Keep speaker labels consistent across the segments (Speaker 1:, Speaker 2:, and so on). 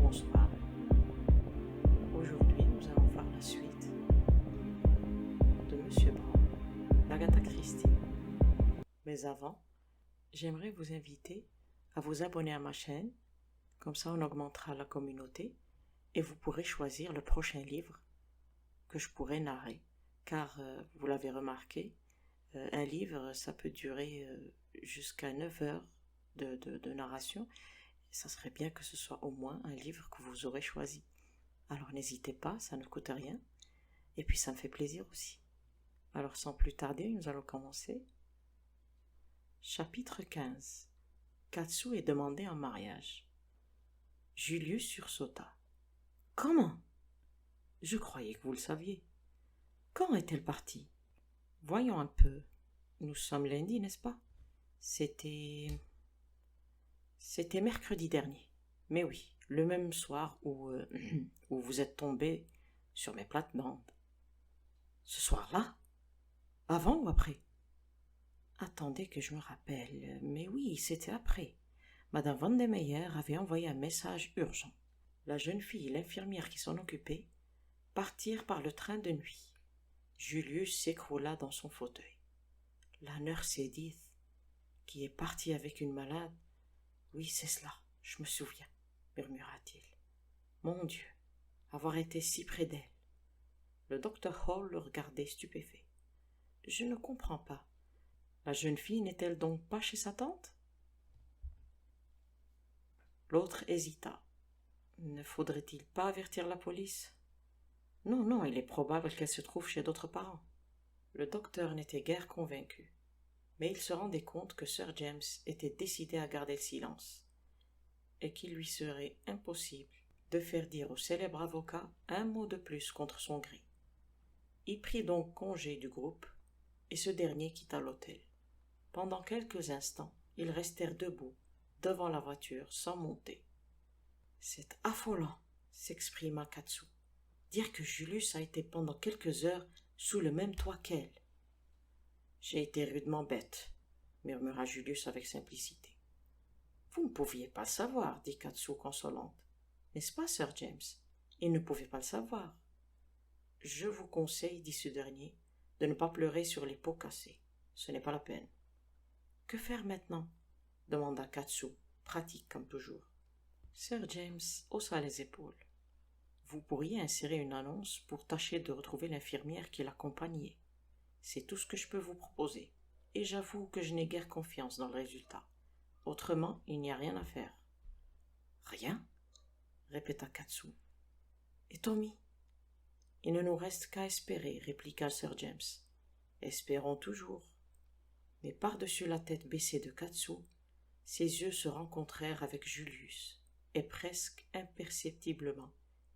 Speaker 1: bonsoir. Aujourd'hui, nous allons voir la suite de Monsieur Brown, d'Agatha Christie. Mais avant, j'aimerais vous inviter à vous abonner à ma chaîne, comme ça on augmentera la communauté et vous pourrez choisir le prochain livre que je pourrai narrer. Car, vous l'avez remarqué, un livre, ça peut durer jusqu'à 9 heures de narration. Ça serait bien que ce soit au moins un livre que vous aurez choisi. Alors n'hésitez pas, ça ne coûte rien. Et puis ça me fait plaisir aussi. Alors sans plus tarder, nous allons commencer. Chapitre 15. Katsu est demandé en mariage. Julius sursauta. Comment? Je croyais que vous le saviez. Quand est-elle partie? Voyons un peu. Nous sommes lundi, n'est-ce pas? C'était mercredi dernier. Mais oui, le même soir où vous êtes tombé sur mes plates-bandes. Ce soir-là? Avant ou après? Attendez que je me rappelle. Mais oui, c'était après. Madame Vandemeyer avait envoyé un message urgent. La jeune fille et l'infirmière qui s'en occupaient partirent par le train de nuit. Julius s'écroula dans son fauteuil. La nurse Edith, qui est partie avec une malade. Oui, c'est cela, je me souviens, murmura-t-il. Mon Dieu, avoir été si près d'elle. Le docteur Hall le regardait stupéfait. Je ne comprends pas. La jeune fille n'est-elle donc pas chez sa tante? L'autre hésita. Ne faudrait-il pas avertir la police? Non, non, il est probable qu'elle se trouve chez d'autres parents. Le docteur n'était guère convaincu, mais il se rendait compte que Sir James était décidé à garder le silence, et qu'il lui serait impossible de faire dire au célèbre avocat un mot de plus contre son gré. Il prit donc congé du groupe, et ce dernier quitta l'hôtel. Pendant quelques instants, ils restèrent debout, devant la voiture, sans monter. « C'est affolant !» s'exprima Katsu. « Dire que Julius a été pendant quelques heures sous le même toit qu'elle. »« J'ai été rudement bête, » murmura Julius avec simplicité. « Vous ne pouviez pas le savoir, dit Katsu consolante. N'est-ce pas, Sir James? Il ne pouvait pas le savoir. »« Je vous conseille, dit ce dernier, de ne pas pleurer sur les pots cassés. Ce n'est pas la peine. »« Que faire maintenant? » demanda Katsu, pratique comme toujours. Sir James haussa les épaules. Vous pourriez insérer une annonce pour tâcher de retrouver l'infirmière qui l'accompagnait. C'est tout ce que je peux vous proposer. Et j'avoue que je n'ai guère confiance dans le résultat. Autrement, il n'y a rien à faire. Rien? Répéta Katsu. Et Tommy? Il ne nous reste qu'à espérer, répliqua Sir James. Espérons toujours. Mais par-dessus la tête baissée de Katsu, ses yeux se rencontrèrent avec Julius, et presque imperceptiblement,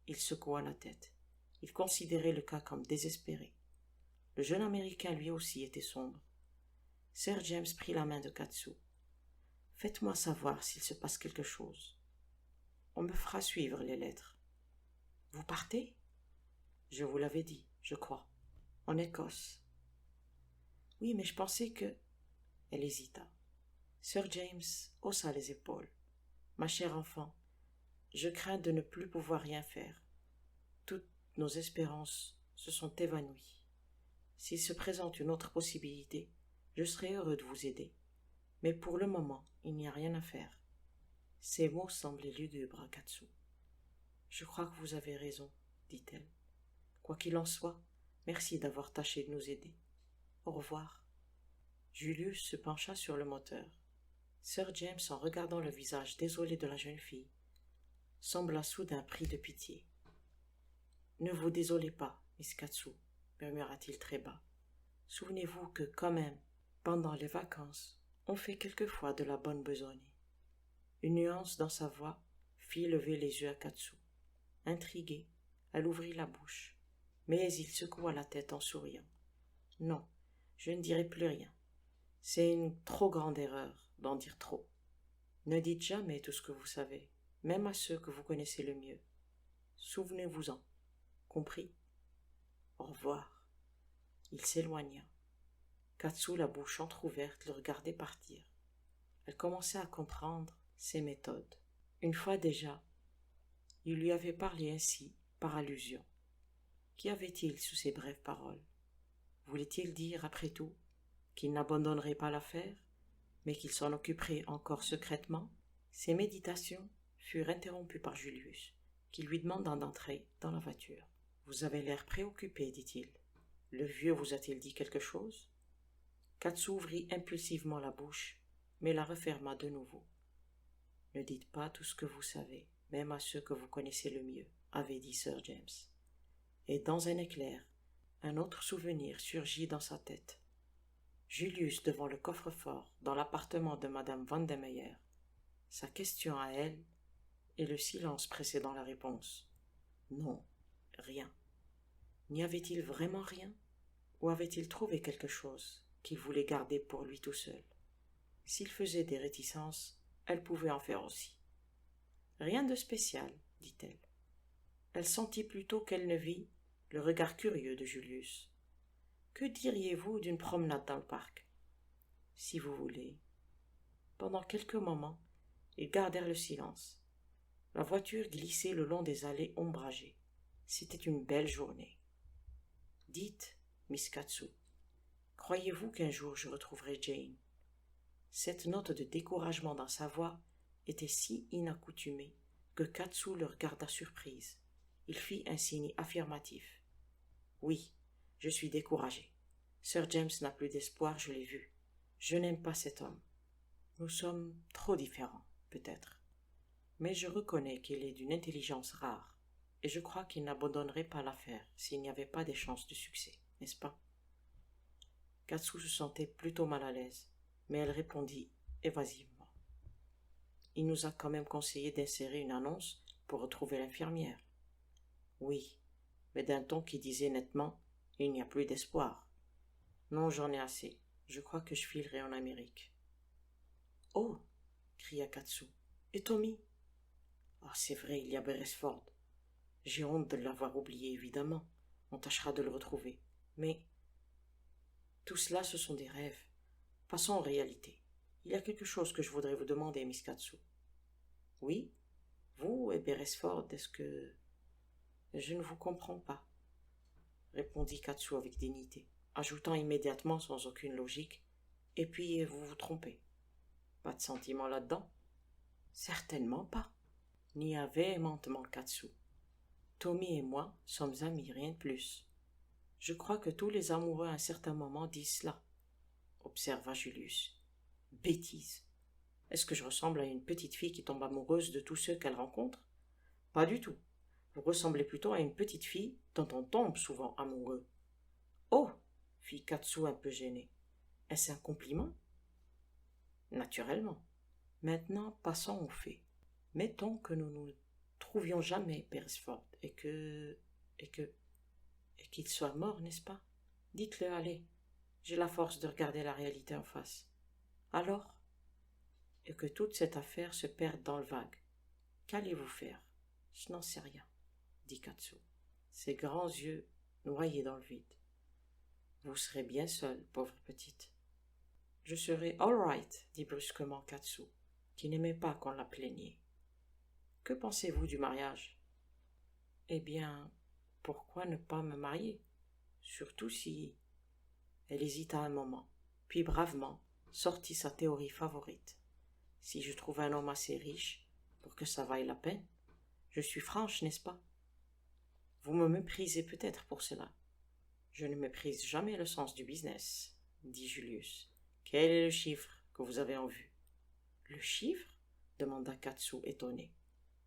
Speaker 1: il secoua la tête. Il considérait le cas comme désespéré. Le jeune Américain lui aussi était sombre. Sir James prit la main de Katsu. « Faites-moi savoir s'il se passe quelque chose. On me fera suivre les lettres. »« Vous partez ?»« Je vous l'avais dit, je crois. En Écosse. »« Oui, mais je pensais que... » Elle hésita. Sir James haussa les épaules. « Ma chère enfant, je crains de ne plus pouvoir rien faire. Toutes nos espérances se sont évanouies. S'il se présente une autre possibilité, je serai heureux de vous aider. Mais pour le moment, il n'y a rien à faire. » Ces mots semblaient lugubres à Katsu. « Je crois que vous avez raison, dit-elle. Quoi qu'il en soit, merci d'avoir tâché de nous aider. Au revoir. » Julius se pencha sur le moteur. Sir James, en regardant le visage désolé de la jeune fille, sembla soudain pris de pitié. « Ne vous désolez pas, Miss Katsu, » murmura-t-il très bas. « Souvenez-vous que, quand même, pendant les vacances, on fait quelquefois de la bonne besogne. » Une nuance dans sa voix fit lever les yeux à Katsu. Intriguée, elle ouvrit la bouche, mais il secoua la tête en souriant. « Non, je ne dirai plus rien. C'est une trop grande erreur d'en dire trop. Ne dites jamais tout ce que vous savez, même à ceux que vous connaissez le mieux. Souvenez-vous-en. Compris? Au revoir. » Il s'éloigna. Katsu, la bouche entr'ouverte, le regardait partir. Elle commençait à comprendre ses méthodes. Une fois déjà, Il lui avait parlé ainsi, par allusion. Qu'y avait-il sous ces brèves paroles? Voulait-il dire, après tout, qu'il n'abandonnerait pas l'affaire, mais qu'il s'en occuperait encore secrètement? Ses méditations furent interrompues par Julius, qui lui demanda d'entrer dans la voiture. « Vous avez l'air préoccupé, dit-il. Le vieux vous a-t-il dit quelque chose ?» Katsu ouvrit impulsivement la bouche, mais la referma de nouveau. « Ne dites pas tout ce que vous savez, même à ceux que vous connaissez le mieux, » avait dit Sir James. Et dans un éclair, un autre souvenir surgit dans sa tête. Julius devant le coffre-fort, dans l'appartement de Madame Vandemeyer, sa question à elle, et le silence précédant la réponse. Non, rien. N'y avait-il vraiment rien? Ou avait-il trouvé quelque chose qu'il voulait garder pour lui tout seul? S'il faisait des réticences, elle pouvait en faire aussi. Rien de spécial, dit-elle. Elle sentit plutôt qu'elle ne vit le regard curieux de Julius. Que diriez-vous d'une promenade dans le parc? Si vous voulez. Pendant quelques moments, ils gardèrent le silence. La voiture glissait le long des allées ombragées. C'était une belle journée. Dites, Miss Katsu, croyez-vous qu'un jour je retrouverai Jane? Cette note de découragement dans sa voix était si inaccoutumée que Katsu le regarda surprise. Il fit un signe affirmatif. Oui, je suis découragé. Sir James n'a plus d'espoir, je l'ai vu. Je n'aime pas cet homme. Nous sommes trop différents, peut-être. Mais je reconnais qu'il est d'une intelligence rare, et je crois qu'il n'abandonnerait pas l'affaire s'il n'y avait pas des chances de succès, n'est-ce pas? Katsu se sentait plutôt mal à l'aise, mais elle répondit évasivement. Il nous a quand même conseillé d'insérer une annonce pour retrouver l'infirmière. Oui, mais d'un ton qui disait nettement « Il n'y a plus d'espoir ». Non, j'en ai assez. Je crois que je filerai en Amérique. Oh, cria Katsu. Et Tommy? Ah, c'est vrai, il y a Beresford. J'ai honte de l'avoir oublié, évidemment. On tâchera de le retrouver. Mais tout cela, ce sont des rêves. Passons en réalité. Il y a quelque chose que je voudrais vous demander, Miss Katsu. Oui? Vous et Beresford, est-ce que... Je ne vous comprends pas, répondit Katsu avec dignité, ajoutant immédiatement sans aucune logique. Et puis vous vous trompez. Pas de sentiment là-dedans? Certainement pas, nia véhémentement Katsu. Tommy et moi sommes amis, rien de plus. Je crois que tous les amoureux à un certain moment disent cela, observa Julius. Bêtise. Est-ce que je ressemble à une petite fille qui tombe amoureuse de tous ceux qu'elle rencontre? Pas du tout. Vous ressemblez plutôt à une petite fille dont on tombe souvent amoureux. Oh, fit Katsu un peu gêné. Est-ce un compliment? Naturellement. Maintenant, passons aux faits. Mettons que nous ne trouvions jamais Beresford et qu'il soit mort, n'est-ce pas? Dites-le, allez. J'ai la force de regarder la réalité en face. Alors? Et que toute cette affaire se perde dans le vague. Qu'allez-vous faire? Je n'en sais rien, dit Katsu, ses grands yeux noyés dans le vide. Vous serez bien seule, pauvre petite. Je serai all right, dit brusquement Katsu, qui n'aimait pas qu'on la plaignait. Que pensez-vous du mariage? Eh bien, pourquoi ne pas me marier? Surtout si... Elle hésita un moment, puis bravement sortit sa théorie favorite. Si je trouve un homme assez riche, pour que ça vaille la peine, je suis franche, n'est-ce pas? Vous me méprisez peut-être pour cela. Je ne méprise jamais le sens du business, dit Julius. Quel est le chiffre que vous avez en vue? Le chiffre? Demanda Katsu étonné.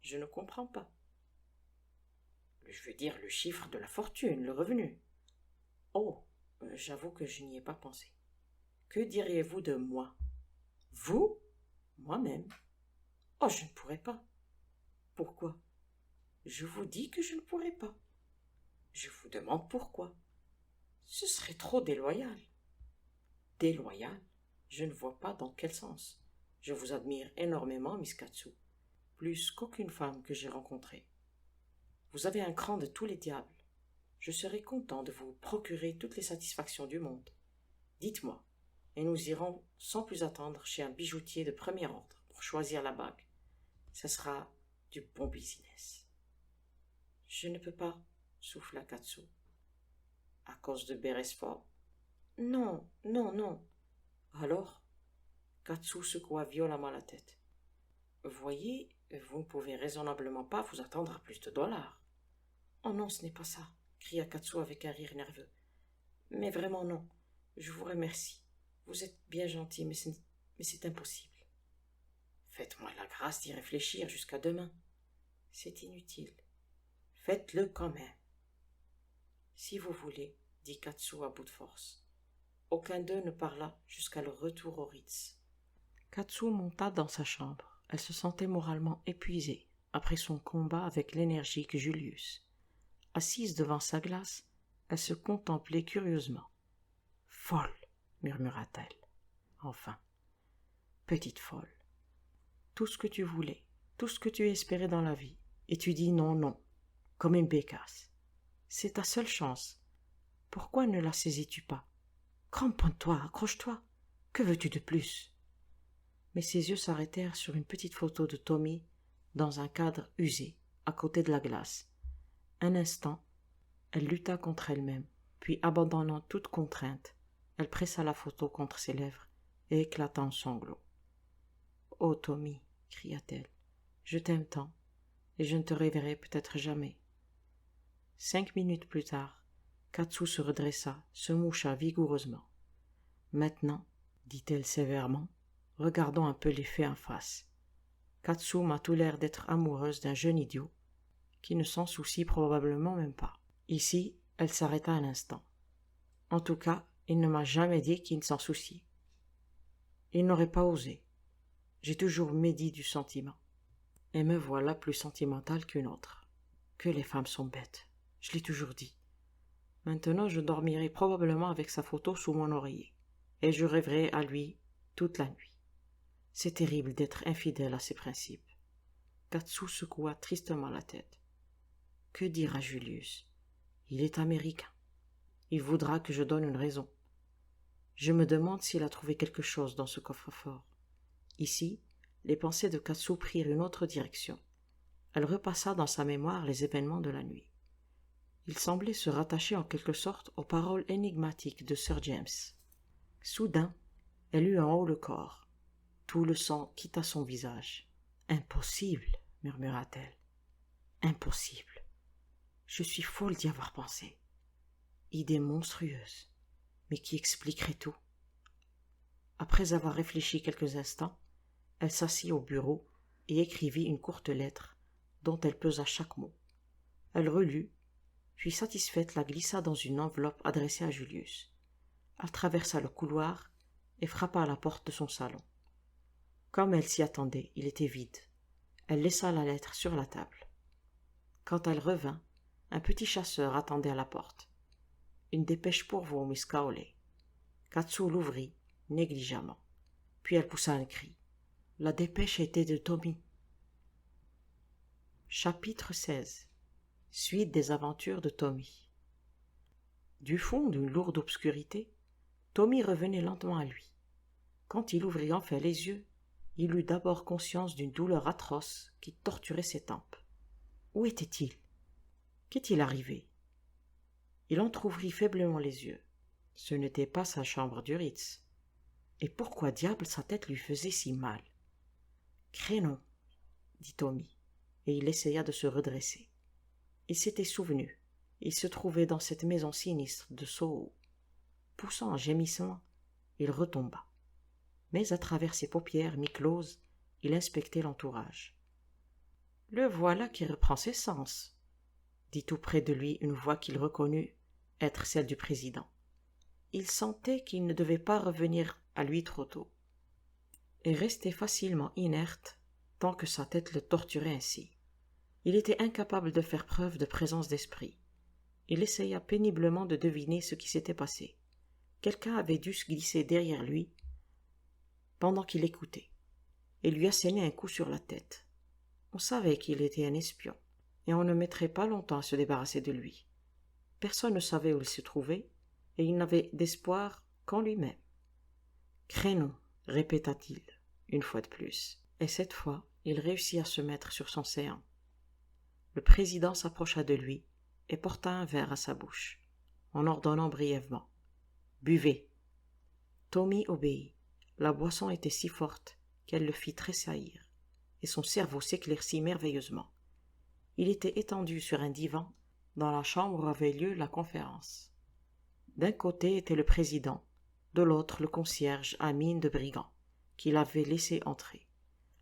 Speaker 1: Je ne comprends pas. Je veux dire le chiffre de la fortune, le revenu. Oh, j'avoue que je n'y ai pas pensé. Que diriez-vous de moi? Vous? Moi-même. Oh, je ne pourrais pas. Pourquoi? Je vous dis que je ne pourrais pas. Je vous demande pourquoi. Ce serait trop déloyal. Déloyal? Je ne vois pas dans quel sens. Je vous admire énormément, Miss Katsu, plus qu'aucune femme que j'ai rencontrée. Vous avez un cran de tous les diables. Je serais content de vous procurer toutes les satisfactions du monde. Dites-moi, et nous irons sans plus attendre chez un bijoutier de premier ordre pour choisir la bague. Ce sera du bon business. Je ne peux pas, souffla Katsu. À cause de Beresford? Non, non, non. Alors? Katsu secoua violemment la tête. Voyez, vous ne pouvez raisonnablement pas vous attendre à plus de $. Oh non, ce n'est pas ça, cria Katsu avec un rire nerveux. Mais vraiment non, je vous remercie. Vous êtes bien gentil, mais c'est impossible. Faites-moi la grâce d'y réfléchir jusqu'à demain. C'est inutile. Faites-le quand même. Si vous voulez, dit Katsu à bout de force. Aucun d'eux ne parla jusqu'à leur retour au Ritz. Katsu monta dans sa chambre. Elle se sentait moralement épuisée après son combat avec l'énergique Julius. Assise devant sa glace, elle se contemplait curieusement. « Folle !» murmura-t-elle. Enfin, petite folle. Tout ce que tu voulais, tout ce que tu espérais dans la vie, et tu dis non, non, comme une bécasse. C'est ta seule chance. Pourquoi ne la saisis-tu pas? Cramponne-toi, accroche-toi. Que veux-tu de plus? Mais ses yeux s'arrêtèrent sur une petite photo de Tommy dans un cadre usé, à côté de la glace. Un instant, elle lutta contre elle-même, puis abandonnant toute contrainte, elle pressa la photo contre ses lèvres et éclata en sanglots. « Oh, Tommy, cria-t-elle, je t'aime tant, et je ne te reverrai peut-être jamais. » 5 minutes plus tard, Katsu se redressa, se moucha vigoureusement. « Maintenant, dit-elle sévèrement, regardons un peu les faits en face. Katsu m'a tout l'air d'être amoureuse d'un jeune idiot, qui ne s'en soucie probablement même pas. » Ici, elle s'arrêta un instant. En tout cas, il ne m'a jamais dit qu'il s'en soucie. Il n'aurait pas osé. J'ai toujours médit du sentiment. Et me voilà plus sentimentale qu'une autre. Que les femmes sont bêtes, je l'ai toujours dit. Maintenant, je dormirai probablement avec sa photo sous mon oreiller, et je rêverai à lui toute la nuit. C'est terrible d'être infidèle à ses principes. Katsu secoua tristement la tête. Que dira Julius? Il est américain. Il voudra que je donne une raison. Je me demande s'il a trouvé quelque chose dans ce coffre-fort. Ici, les pensées de Katsu prirent une autre direction. Elle repassa dans sa mémoire les événements de la nuit. Il semblait se rattacher en quelque sorte aux paroles énigmatiques de Sir James. Soudain, elle eut un haut-le-corps. Tout le sang quitta son visage. « Impossible, murmura-t-elle. Impossible. Je suis folle d'y avoir pensé. Idée monstrueuse, mais qui expliquerait tout. » Après avoir réfléchi quelques instants, elle s'assit au bureau et écrivit une courte lettre dont elle pesa chaque mot. Elle relut, puis satisfaite la glissa dans une enveloppe adressée à Julius. Elle traversa le couloir et frappa à la porte de son salon. Comme elle s'y attendait, il était vide. Elle laissa la lettre sur la table. Quand elle revint, un petit chasseur attendait à la porte. « Une dépêche pour vous, Miss Cowley. » Katsu l'ouvrit négligemment. Puis elle poussa un cri. La dépêche était de Tommy. Chapitre 16. Suite des aventures de Tommy. Du fond d'une lourde obscurité, Tommy revenait lentement à lui. Quand il ouvrit enfin les yeux, il eut d'abord conscience d'une douleur atroce qui torturait ses tempes. Où était-il? Qu'est-il arrivé? Il entr'ouvrit faiblement les yeux. Ce n'était pas sa chambre du Ritz. Et pourquoi diable sa tête lui faisait si mal? Crénom, dit Tommy, et il essaya de se redresser. Il s'était souvenu. Il se trouvait dans cette maison sinistre de Soho. Poussant un gémissement, il retomba. Mais à travers ses paupières mi-closes, il inspectait l'entourage. « Le voilà qui reprend ses sens, » dit tout près de lui une voix qu'il reconnut être celle du président. Il sentait qu'il ne devait pas revenir à lui trop tôt, et restait facilement inerte tant que sa tête le torturait ainsi. Il était incapable de faire preuve de présence d'esprit. Il essaya péniblement de deviner ce qui s'était passé. Quelqu'un avait dû se glisser derrière lui pendant qu'il écoutait, et lui asséner un coup sur la tête. On savait qu'il était un espion, et on ne mettrait pas longtemps à se débarrasser de lui. Personne ne savait où il se trouvait, et il n'avait d'espoir qu'en lui-même. « Crénom !» répéta-t-il, une fois de plus, et cette fois, il réussit à se mettre sur son séant. Le président s'approcha de lui et porta un verre à sa bouche, en ordonnant brièvement « Buvez ». Tommy obéit. La boisson était si forte qu'elle le fit tressaillir, et son cerveau s'éclaircit merveilleusement. Il était étendu sur un divan dans la chambre où avait lieu la conférence. D'un côté était le président, de l'autre le concierge à mine de brigand, qui l'avait laissé entrer.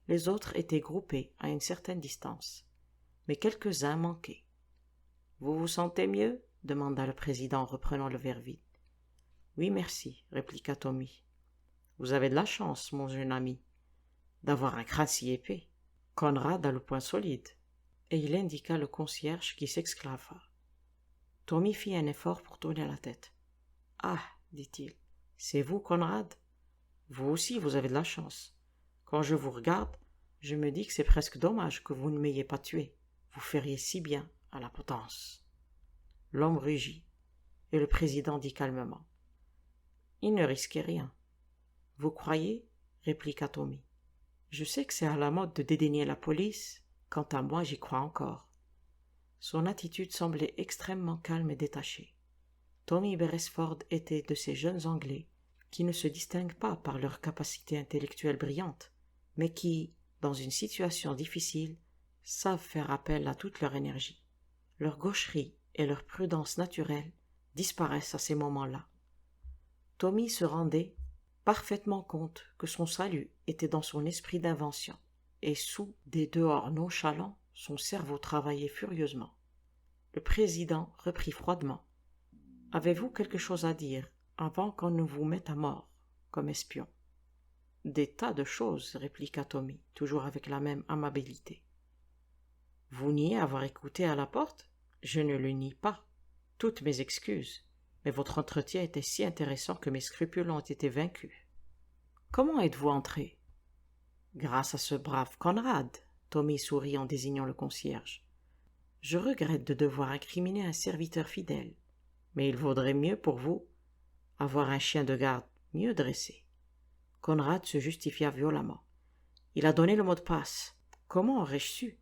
Speaker 1: Les autres étaient groupés à une certaine distance, mais quelques-uns manquaient. « Vous vous sentez mieux » demanda le président en reprenant le verre vide. « Oui, merci, » répliqua Tommy. « Vous avez de la chance, mon jeune ami, d'avoir un crâne si épais. Conrad a le poing solide. » Et il indiqua le concierge qui s'exclava. Tommy fit un effort pour tourner la tête. « Ah, dit-il, c'est vous, Conrad? Vous aussi, vous avez de la chance. Quand je vous regarde, je me dis que c'est presque dommage que vous ne m'ayez pas tué. Vous feriez si bien à la potence. » L'homme rugit, et le président dit calmement. « Il ne risquait rien. »« Vous croyez ?» répliqua Tommy. « Je sais que c'est à la mode de dédaigner la police. Quant à moi, j'y crois encore. » Son attitude semblait extrêmement calme et détachée. Tommy Beresford était de ces jeunes Anglais qui ne se distinguent pas par leur capacité intellectuelle brillante, mais qui, dans une situation difficile, savent faire appel à toute leur énergie. Leur gaucherie et leur prudence naturelle disparaissent à ces moments-là. Tommy se rendait parfaitement compte que son salut était dans son esprit d'invention, et sous des dehors nonchalants, son cerveau travaillait furieusement. Le président reprit froidement. « Avez-vous quelque chose à dire avant qu'on ne vous mette à mort, comme espion ?»« Des tas de choses, » répliqua Tommy, toujours avec la même amabilité. « Vous niez avoir écouté à la porte ? Je ne le nie pas. Toutes mes excuses. Mais votre entretien était si intéressant que mes scrupules ont été vaincus. Comment êtes-vous entré ? » ?»« Grâce à ce brave Conrad, » Tommy sourit en désignant le concierge. « Je regrette de devoir incriminer un serviteur fidèle, mais il vaudrait mieux pour vous avoir un chien de garde mieux dressé. » Conrad se justifia violemment. « Il a donné le mot de passe. Comment aurais-je su ? » ?»«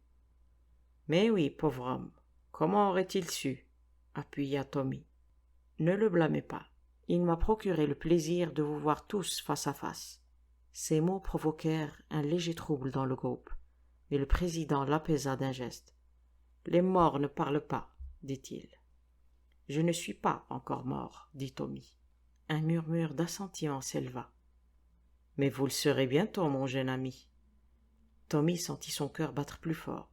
Speaker 1: Mais oui, pauvre homme, comment aurait-il su ?» appuya Tommy. « Ne le blâmez pas. Il m'a procuré le plaisir de vous voir tous face à face. » Ces mots provoquèrent un léger trouble dans le groupe, mais le président l'apaisa d'un geste. « Les morts ne parlent pas, dit-il. »« Je ne suis pas encore mort, dit Tommy. » Un murmure d'assentiment s'éleva. « Mais vous le serez bientôt, mon jeune ami. » Tommy sentit son cœur battre plus fort,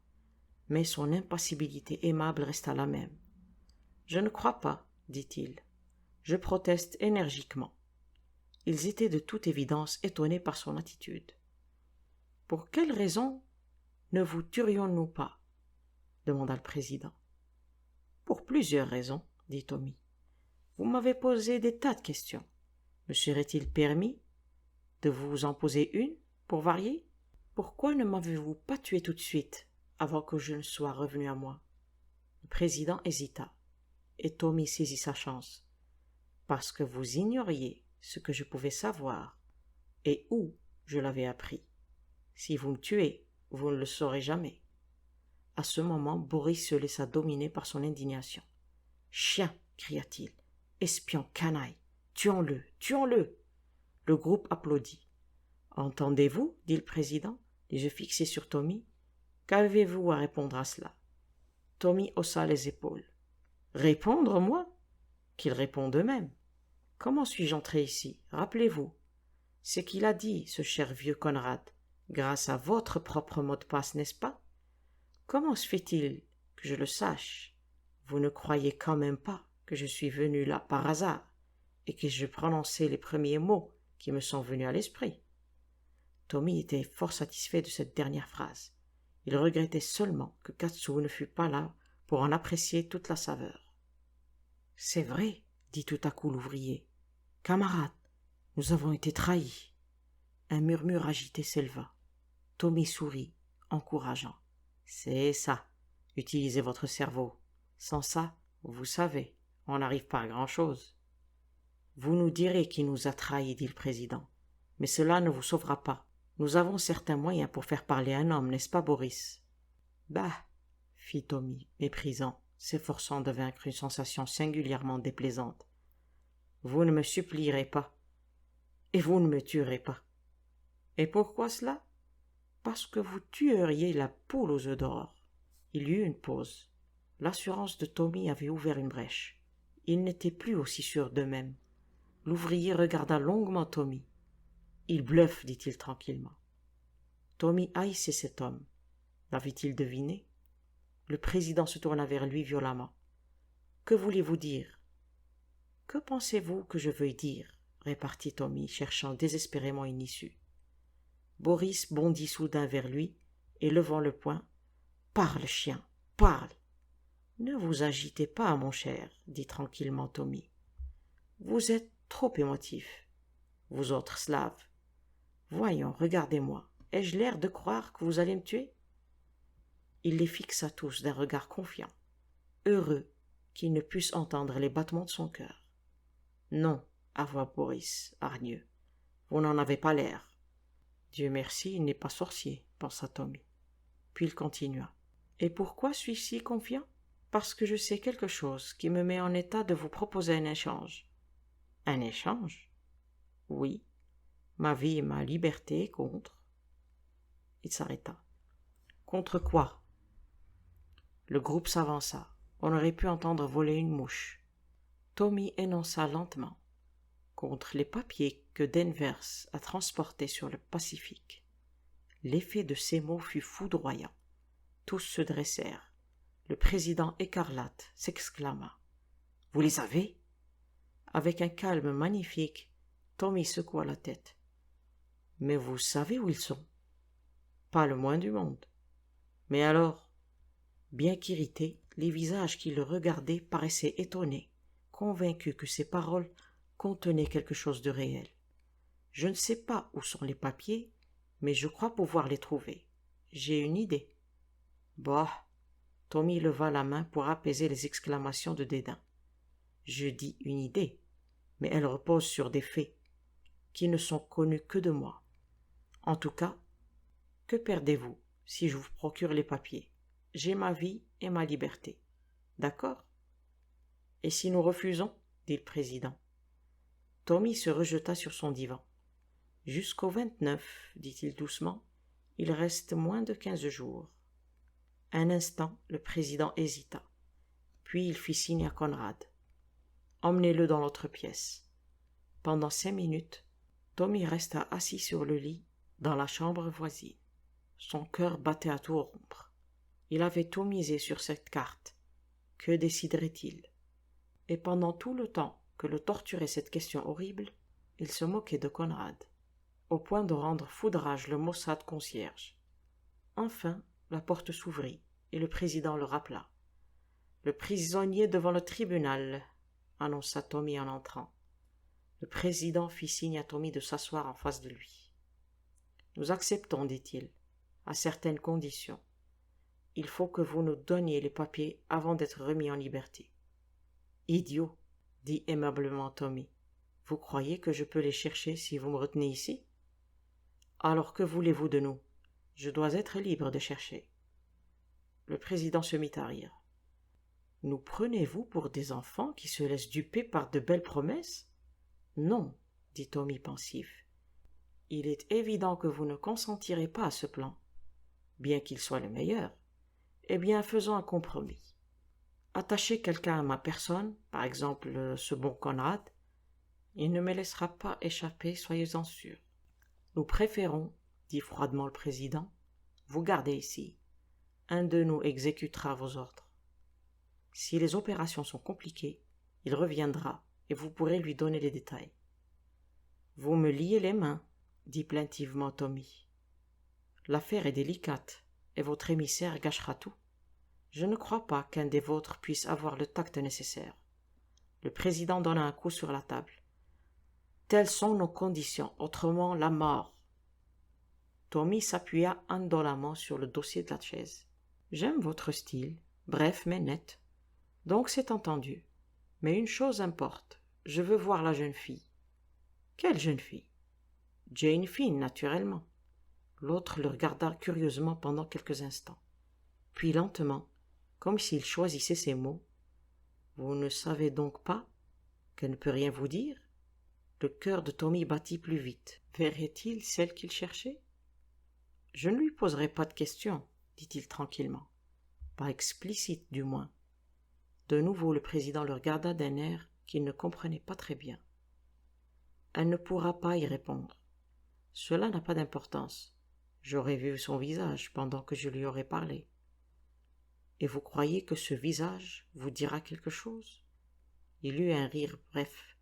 Speaker 1: mais son impassibilité aimable resta la même. « Je ne crois pas, dit-il. Je proteste énergiquement. » Ils étaient de toute évidence étonnés par son attitude. « Pour quelle raison ne vous tuerions-nous pas ?» demanda le président. « Pour plusieurs raisons, dit Tommy. Vous m'avez posé des tas de questions. Me serait-il permis de vous en poser une, pour varier ? Pourquoi ne m'avez-vous pas tué tout de suite, avant que je ne sois revenu à moi ?» Le président hésita, et Tommy saisit sa chance. « Parce que vous ignoriez ce que je pouvais savoir, et où je l'avais appris. Si vous me tuez, vous ne le saurez jamais. » À ce moment, Boris se laissa dominer par son indignation. « Chien !» cria-t-il. « Espion, canaille ! Tuons-le, tuons-le !» Le groupe applaudit. « Entendez-vous » dit le président, les yeux fixés sur Tommy. « Qu'avez-vous à répondre à cela ?» Tommy haussa les épaules. « Répondre, moi ? Qu'ils répondent eux-mêmes. Comment suis-je entré ici ? Rappelez-vous. C'est qu'il a dit, ce cher vieux Conrad, grâce à votre propre mot de passe, n'est-ce pas ? Comment se fait-il que je le sache ? Vous ne croyez quand même pas que je suis venu là par hasard et que je prononçais les premiers mots qui me sont venus à l'esprit ? » Tommy était fort satisfait de cette dernière phrase. Il regrettait seulement que Katsu ne fût pas là pour en apprécier toute la saveur. « C'est vrai, » dit tout à coup l'ouvrier. « Camarades, nous avons été trahis. » Un murmure agité s'éleva. Tommy sourit, encourageant. « C'est ça, utilisez votre cerveau. Sans ça, vous savez, on n'arrive pas à grand-chose. »« Vous nous direz qui nous a trahis, dit le président. Mais cela ne vous sauvera pas. Nous avons certains moyens pour faire parler un homme, n'est-ce pas, Boris ? » « Bah !» fit Tommy, méprisant, s'efforçant de vaincre une sensation singulièrement déplaisante. Vous ne me supplierez pas, et vous ne me tuerez pas. Et pourquoi cela? Parce que vous tueriez la poule aux œufs d'or. Il y eut une pause. L'assurance de Tommy avait ouvert une brèche. Ils n'étaient plus aussi sûrs d'eux-mêmes. L'ouvrier regarda longuement Tommy. Il bluffe, dit-il tranquillement. Tommy haïssait cet homme. L'avait-il deviné? Le président se tourna vers lui violemment. Que voulez-vous dire? Que pensez-vous que je veuille dire? Répartit Tommy, cherchant désespérément une issue. Boris bondit soudain vers lui et levant le poing. Parle, chien, parle. Ne vous agitez pas, mon cher, dit tranquillement Tommy. Vous êtes trop émotif, vous autres Slaves. Voyons, regardez-moi. Ai-je l'air de croire que vous allez me tuer? Il les fixa tous d'un regard confiant, heureux qu'ils ne puissent entendre les battements de son cœur. Non, avoua Boris, hargneux. Vous n'en avez pas l'air. Dieu merci, il n'est pas sorcier, pensa Tommy. Puis il continua. Et pourquoi suis-je si confiant? Parce que je sais quelque chose qui me met en état de vous proposer un échange. Un échange? Oui. Ma vie et ma liberté contre. Il s'arrêta. Contre quoi? Le groupe s'avança. On aurait pu entendre voler une mouche. Tommy énonça lentement. Contre les papiers que Danvers a transportés sur le Pacifique. L'effet de ces mots fut foudroyant. Tous se dressèrent. Le président écarlate s'exclama. « Vous les avez ?» Avec un calme magnifique, Tommy secoua la tête. « Mais vous savez où ils sont ?»« Pas le moins du monde. »« Mais alors ?» Bien qu'irrités, les visages qui le regardaient paraissaient étonnés, convaincus que ces paroles contenaient quelque chose de réel. « Je ne sais pas où sont les papiers, mais je crois pouvoir les trouver. J'ai une idée. » Bah, Tommy leva la main pour apaiser les exclamations de dédain. Je dis une idée, mais elle repose sur des faits qui ne sont connus que de moi. En tout cas, que perdez-vous si je vous procure les papiers? J'ai ma vie et ma liberté. D'accord? Et si nous refusons? Dit le président. Tommy se rejeta sur son divan. Jusqu'au 29, dit-il doucement, il reste moins de 15 jours. Un instant, le président hésita. Puis il fit signe à Conrad. Emmenez-le dans l'autre pièce. Pendant 5 minutes, Tommy resta assis sur le lit dans la chambre voisine. Son cœur battait à tout rompre. Il avait tout misé sur cette carte. Que déciderait-il? Et pendant tout le temps que le torturait cette question horrible, il se moquait de Conrad, au point de rendre foudrage le maussade concierge. Enfin, la porte s'ouvrit et le président le rappela. « Le prisonnier devant le tribunal » annonça Tommy en entrant. Le président fit signe à Tommy de s'asseoir en face de lui. « Nous acceptons, dit-il, à certaines conditions. Il faut que vous nous donniez les papiers avant d'être remis en liberté. »« Idiot, dit aimablement Tommy. Vous croyez que je peux les chercher si vous me retenez ici? Alors que voulez-vous de nous? Je dois être libre de chercher. » Le président se mit à rire. « Nous prenez-vous pour des enfants qui se laissent duper par de belles promesses? » « Non, dit Tommy pensif. Il est évident que vous ne consentirez pas à ce plan, bien qu'il soit le meilleur. Eh bien, faisons un compromis. Attachez quelqu'un à ma personne, par exemple ce bon Conrad. Il ne me laissera pas échapper, soyez-en sûrs. Nous préférons, dit froidement le président, vous garder ici. Un de nous exécutera vos ordres. Si les opérations sont compliquées, il reviendra et vous pourrez lui donner les détails. « Vous me liez les mains, » dit plaintivement Tommy. « L'affaire est délicate et votre émissaire gâchera tout. Je ne crois pas qu'un des vôtres puisse avoir le tact nécessaire. » Le président donna un coup sur la table. « Telles sont nos conditions, autrement la mort. » Tommy s'appuya indolemment sur le dossier de la chaise. « J'aime votre style, bref mais net. Donc c'est entendu. Mais une chose importe, je veux voir la jeune fille. » « Quelle jeune fille? » ?»« Jane Finn, naturellement. » L'autre le regarda curieusement pendant quelques instants. Puis lentement, comme s'il choisissait ses mots. « Vous ne savez donc pas qu'elle ne peut rien vous dire ?» Le cœur de Tommy battit plus vite. Verrait-il celle qu'il cherchait? « Je ne lui poserai pas de questions, » dit-il tranquillement. « Pas explicite, du moins. » De nouveau, le président le regarda d'un air qu'il ne comprenait pas très bien. « Elle ne pourra pas y répondre. Cela n'a pas d'importance. J'aurai vu son visage pendant que je lui aurai parlé. Et vous croyez que ce visage vous dira quelque chose ?» Il eut un rire bref.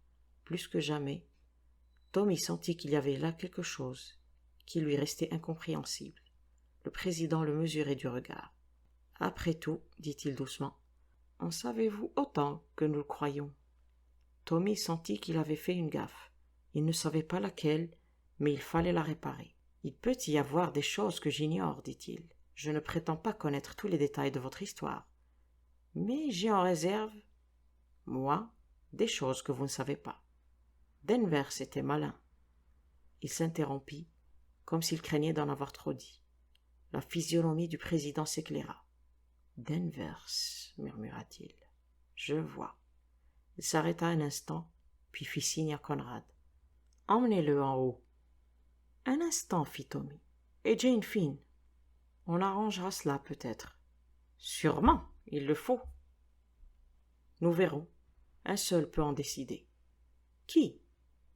Speaker 1: Plus que jamais, Tommy sentit qu'il y avait là quelque chose qui lui restait incompréhensible. Le président le mesurait du regard. « Après tout, dit-il doucement, en savez-vous autant que nous le croyons ?» Tommy sentit qu'il avait fait une gaffe. Il ne savait pas laquelle, mais il fallait la réparer. « Il peut y avoir des choses que j'ignore, dit-il. Je ne prétends pas connaître tous les détails de votre histoire. Mais j'ai en réserve, moi, des choses que vous ne savez pas. Danvers était malin. » Il s'interrompit, comme s'il craignait d'en avoir trop dit. La physionomie du président s'éclaira. « Danvers, murmura-t-il. Je vois. » Il s'arrêta un instant, puis fit signe à Conrad. « Emmenez-le en haut. » « Un instant, fit Tommy. Et Jane Finn? On arrangera cela peut-être. »« Sûrement, il le faut. »« Nous verrons. Un seul peut en décider. »« Qui ?»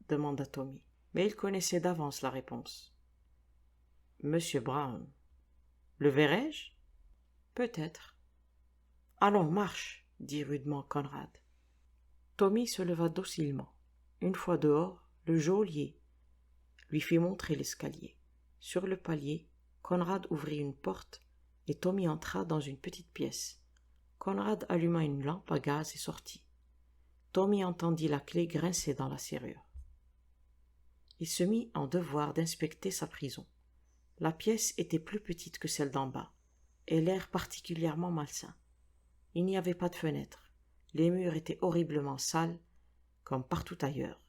Speaker 1: demanda Tommy, mais il connaissait d'avance la réponse. « Monsieur Brown. »« Le verrai-je ? » ?»« Peut-être. »« Allons, marche, » dit rudement Conrad. Tommy se leva docilement. Une fois dehors, le geôlier lui fit montrer l'escalier. Sur le palier, Conrad ouvrit une porte et Tommy entra dans une petite pièce. Conrad alluma une lampe à gaz et sortit. Tommy entendit la clé grincer dans la serrure. Il se mit en devoir d'inspecter sa prison. La pièce était plus petite que celle d'en bas, et l'air particulièrement malsain. Il n'y avait pas de fenêtre. Les murs étaient horriblement sales, comme partout ailleurs.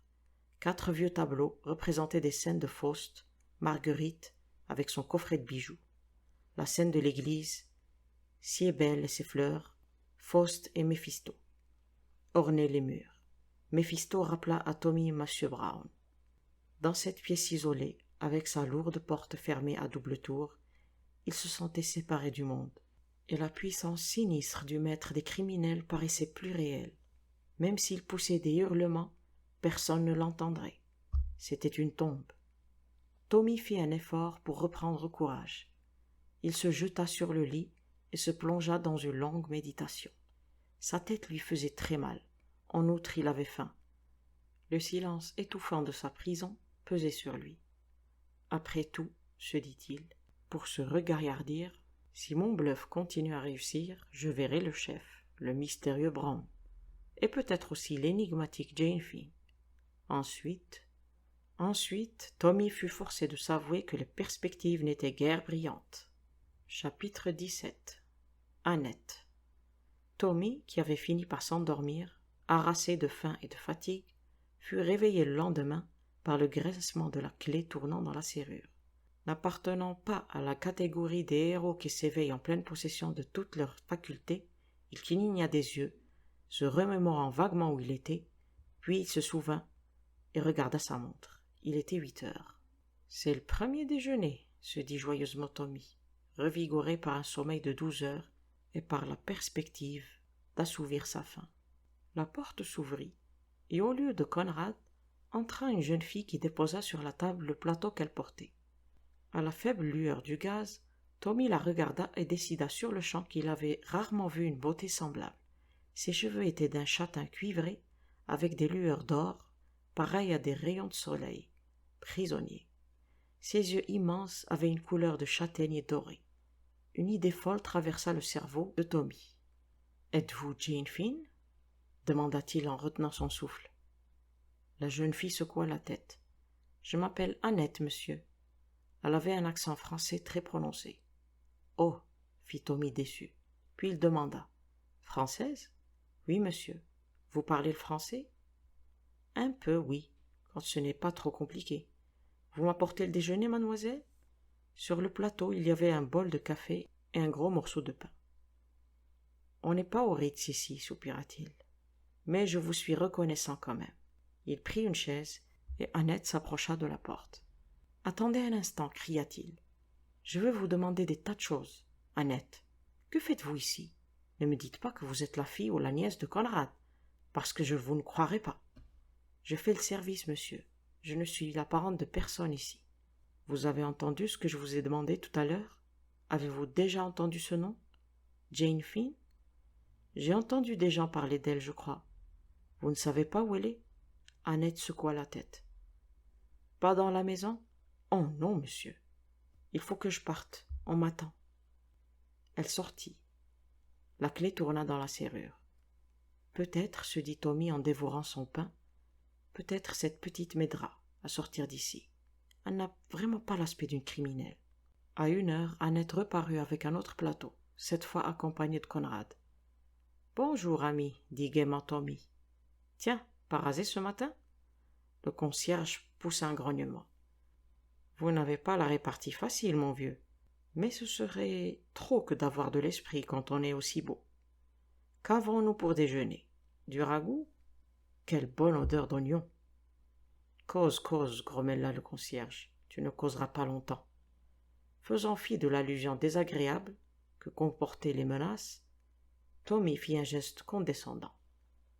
Speaker 1: 4 vieux tableaux représentaient des scènes de Faust, Marguerite, avec son coffret de bijoux, la scène de l'église, Cybèle et ses fleurs, Faust et Méphisto, ornaient les murs. Méphisto rappela à Tommy Monsieur Brown. Dans cette pièce isolée, avec sa lourde porte fermée à double tour, il se sentait séparé du monde, et la puissance sinistre du maître des criminels paraissait plus réelle. Même s'il poussait des hurlements, personne ne l'entendrait. C'était une tombe. Tommy fit un effort pour reprendre courage. Il se jeta sur le lit et se plongea dans une longue méditation. Sa tête lui faisait très mal. En outre, il avait faim. Le silence étouffant de sa prison pesait sur lui. Après tout, se dit-il, pour se regaillardir, si mon bluff continue à réussir, je verrai le chef, le mystérieux Brown, et peut-être aussi l'énigmatique Jane Finn. Ensuite, Tommy fut forcé de s'avouer que les perspectives n'étaient guère brillantes. Chapitre 17. Annette. Tommy, qui avait fini par s'endormir, harassé de faim et de fatigue, fut réveillé le lendemain par le grincement de la clé tournant dans la serrure. N'appartenant pas à la catégorie des héros qui s'éveillent en pleine possession de toutes leurs facultés, il cligna des yeux, se remémorant vaguement où il était, puis il se souvint et regarda sa montre. Il était 8 heures. « C'est le premier déjeuner, » se dit joyeusement Tommy, revigoré par un sommeil de 12 heures et par la perspective d'assouvir sa faim. La porte s'ouvrit, et au lieu de Conrad, entra une jeune fille qui déposa sur la table le plateau qu'elle portait. À la faible lueur du gaz, Tommy la regarda et décida sur-le-champ qu'il avait rarement vu une beauté semblable. Ses cheveux étaient d'un châtain cuivré, avec des lueurs d'or, pareilles à des rayons de soleil, prisonniers. Ses yeux immenses avaient une couleur de châtaigne doré. Une idée folle traversa le cerveau de Tommy. « Êtes-vous Jane Finn ?» demanda-t-il en retenant son souffle. La jeune fille secoua la tête. « Je m'appelle Annette, monsieur. » Elle avait un accent français très prononcé. « Oh !» fit Tommy déçu. Puis il demanda. « Française ? » ?»« Oui, monsieur. Vous parlez le français ? » ?»« Un peu, oui, quand ce n'est pas trop compliqué. Vous m'apportez le déjeuner, mademoiselle ?» Sur le plateau, il y avait un bol de café et un gros morceau de pain. On n'est pas au Ritz ici, soupira-t-il. Mais je vous suis reconnaissant quand même. Il prit une chaise et Annette s'approcha de la porte. Attendez un instant, cria-t-il. Je veux vous demander des tas de choses. Annette, que faites-vous ici? Ne me dites pas que vous êtes la fille ou la nièce de Conrad, parce que je vous ne croirai pas. Je fais le service, monsieur. Je ne suis la parente de personne ici. Vous avez entendu ce que je vous ai demandé tout à l'heure? Avez-vous déjà entendu ce nom? Jane Finn? J'ai entendu des gens parler d'elle, je crois. Vous ne savez pas où elle est? Annette secoua la tête. Pas dans la maison? Oh non, monsieur. Il faut que je parte. On m'attend. Elle sortit. La clé tourna dans la serrure. Peut-être, se dit Tommy en dévorant son pain, peut-être cette petite m'aidera à sortir d'ici. Elle n'a vraiment pas l'aspect d'une criminelle. À 1 heure, Annette reparut avec un autre plateau, cette fois accompagnée de Conrad. « Bonjour, ami, dit gaiement Tommy. Tiens, pas rasé ce matin ?» Le concierge poussa un grognement. « Vous n'avez pas la répartie facile, mon vieux. Mais ce serait trop que d'avoir de l'esprit quand on est aussi beau. Qu'avons-nous pour déjeuner? Du ragoût? Quelle bonne odeur d'oignon! Cause, grommela le concierge. Tu ne causeras pas longtemps. Faisant fi de l'allusion désagréable que comportaient les menaces, Tommy fit un geste condescendant.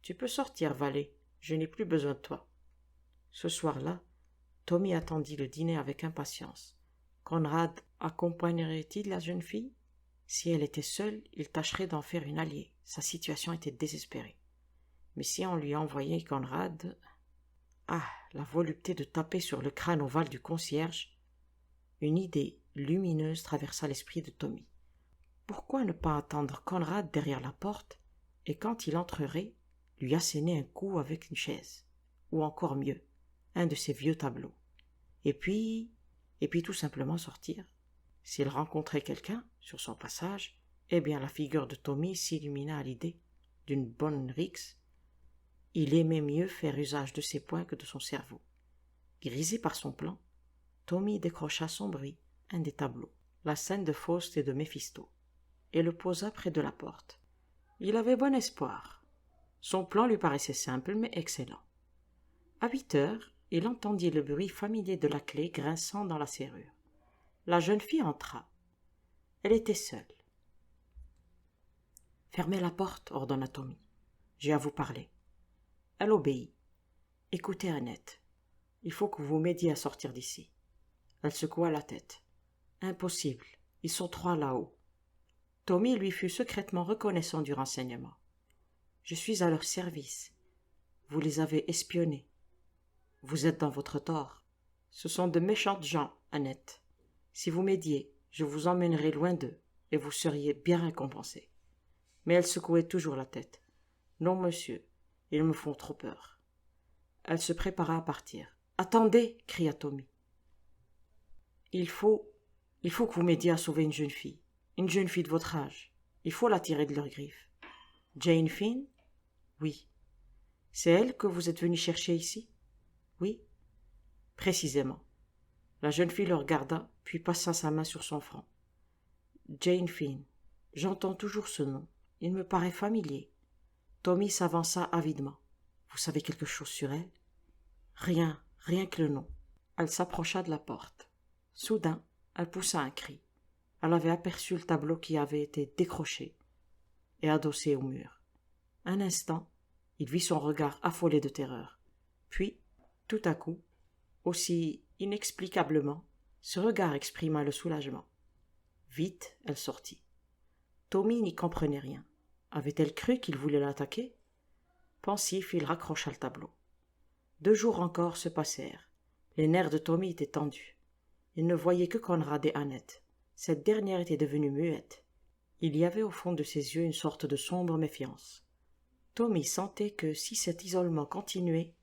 Speaker 1: Tu peux sortir, valet, je n'ai plus besoin de toi. Ce soir-là, Tommy attendit le dîner avec impatience. Conrad accompagnerait-il la jeune fille? Si elle était seule, il tâcherait d'en faire une alliée. Sa situation était désespérée. Mais si on lui envoyait Conrad... Ah, la volupté de taper sur le crâne ovale du concierge! Une idée lumineuse traversa l'esprit de Tommy. Pourquoi ne pas attendre Conrad derrière la porte et quand il entrerait, lui asséner un coup avec une chaise, ou encore mieux, un de ses vieux tableaux. Et puis tout simplement sortir. S'il rencontrait quelqu'un sur son passage, eh bien la figure de Tommy s'illumina à l'idée d'une bonne rixe. Il aimait mieux faire usage de ses poings que de son cerveau. Grisé par son plan, Tommy décrocha sans bruit un des tableaux, la scène de Faust et de Méphisto, et le posa près de la porte. Il avait bon espoir. Son plan lui paraissait simple mais excellent. À 8 heures, il entendit le bruit familier de la clé grinçant dans la serrure. La jeune fille entra. Elle était seule. « Fermez la porte, ordonna Tommy. J'ai à vous parler. » Elle obéit. « Écoutez, Annette, il faut que vous m'aidiez à sortir d'ici. » Elle secoua la tête. « Impossible, ils sont 3 là-haut. » Tommy lui fut secrètement reconnaissant du renseignement. « Je suis à leur service. Vous les avez espionnés. Vous êtes dans votre tort. Ce sont de méchantes gens, Annette. Si vous m'aidiez, je vous emmènerais loin d'eux, et vous seriez bien récompensé. » Mais elle secouait toujours la tête. « Non, monsieur, ils me font trop peur. » Elle se prépara à partir. « Attendez !» cria Tommy. « Il faut que vous m'aidiez à sauver une jeune fille de votre âge. Il faut la tirer de leurs griffes. »« Jane Finn ?»« Oui. »« C'est elle que vous êtes venu chercher ici ?»« Oui. » »« Précisément. » La jeune fille le regarda, puis passa sa main sur son front. « Jane Finn. J'entends toujours ce nom. Il me paraît familier. » Tommy s'avança avidement. « Vous savez quelque chose sur elle ?»« Rien que le nom. » Elle s'approcha de la porte. Soudain, elle poussa un cri. Elle avait aperçu le tableau qui avait été décroché et adossé au mur. Un instant, il vit son regard affolé de terreur. Puis, tout à coup, aussi inexplicablement, ce regard exprima le soulagement. Vite, elle sortit. Tommy n'y comprenait rien. Avait-elle cru qu'il voulait l'attaquer? Pensif, il raccrocha le tableau. 2 jours encore se passèrent. Les nerfs de Tommy étaient tendus. Il ne voyait que Conrad et Annette. Cette dernière était devenue muette. Il y avait au fond de ses yeux une sorte de sombre méfiance. Tommy sentait que si cet isolement continuait,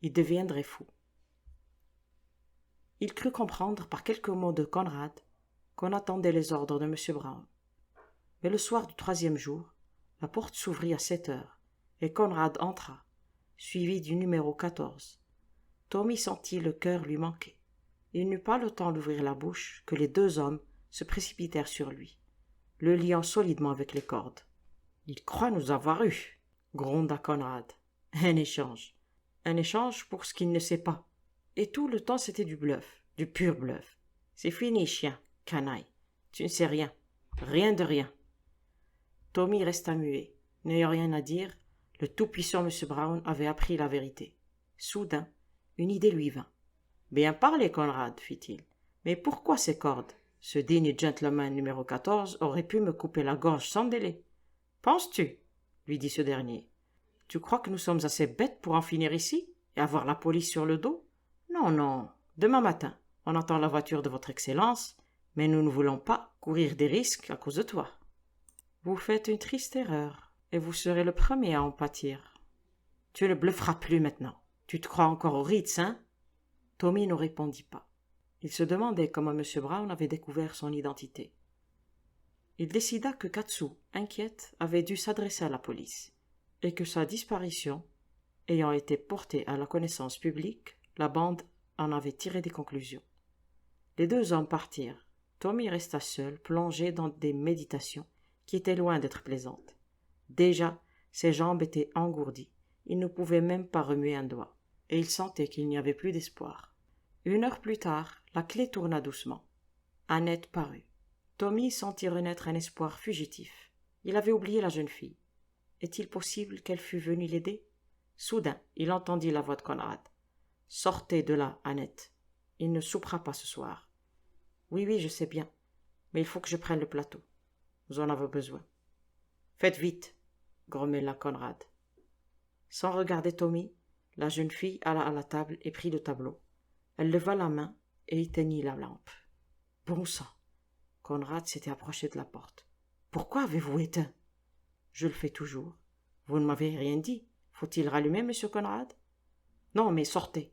Speaker 1: il deviendrait fou. Il crut comprendre par quelques mots de Conrad qu'on attendait les ordres de M. Brown. Mais le soir du 3e jour, la porte s'ouvrit à 7 heures et Conrad entra, suivi du numéro 14. Tommy sentit le cœur lui manquer. Il n'eut pas le temps d'ouvrir la bouche que les 2 hommes se précipitèrent sur lui, le liant solidement avec les cordes. Il croit nous avoir eus, gronda Conrad. Un échange. Un échange pour ce qu'il ne sait pas. Et tout le temps c'était du bluff, du pur bluff. C'est fini, chien, canaille. Tu ne sais rien. Rien de rien. Tommy resta muet. N'ayant rien à dire, le tout-puissant M. Brown avait appris la vérité. Soudain, une idée lui vint. Bien parlé, Conrad, fit-il. Mais pourquoi ces cordes? Ce digne gentleman numéro 14 aurait pu me couper la gorge sans délai. Penses-tu? Lui dit ce dernier. Tu crois que nous sommes assez bêtes pour en finir ici et avoir la police sur le dos? Non, non. Demain matin, on attend la voiture de votre Excellence, mais nous ne voulons pas courir des risques à cause de toi. Vous faites une triste erreur, et vous serez le premier à en pâtir. Tu ne blufferas plus maintenant. Tu te crois encore au Ritz, hein? Tommy ne répondit pas. Il se demandait comment M. Brown avait découvert son identité. Il décida que Katsu, inquiète, avait dû s'adresser à la police, et que sa disparition, ayant été portée à la connaissance publique, la bande en avait tiré des conclusions. Les deux hommes partirent. Tommy resta seul, plongé dans des méditations qui étaient loin d'être plaisantes. Déjà, ses jambes étaient engourdies. Il ne pouvait même pas remuer un doigt, et il sentait qu'il n'y avait plus d'espoir. 1 heure plus tard, la clé tourna doucement. Annette parut. Tommy sentit renaître un espoir fugitif. Il avait oublié la jeune fille. Est-il possible qu'elle fût venue l'aider? Soudain, il entendit la voix de Conrad. « Sortez de là, Annette. Il ne soupera pas ce soir. »« Oui, oui, je sais bien, mais il faut que je prenne le plateau. Nous en avons besoin. »« Faites vite, » grommela Conrad. Sans regarder Tommy, la jeune fille alla à la table et prit le tableau. Elle leva la main et éteignit la lampe. Bon sang! Conrad s'était approché de la porte. Pourquoi avez-vous éteint? Je le fais toujours. Vous ne m'avez rien dit. Faut-il rallumer, monsieur Conrad? Non, mais sortez.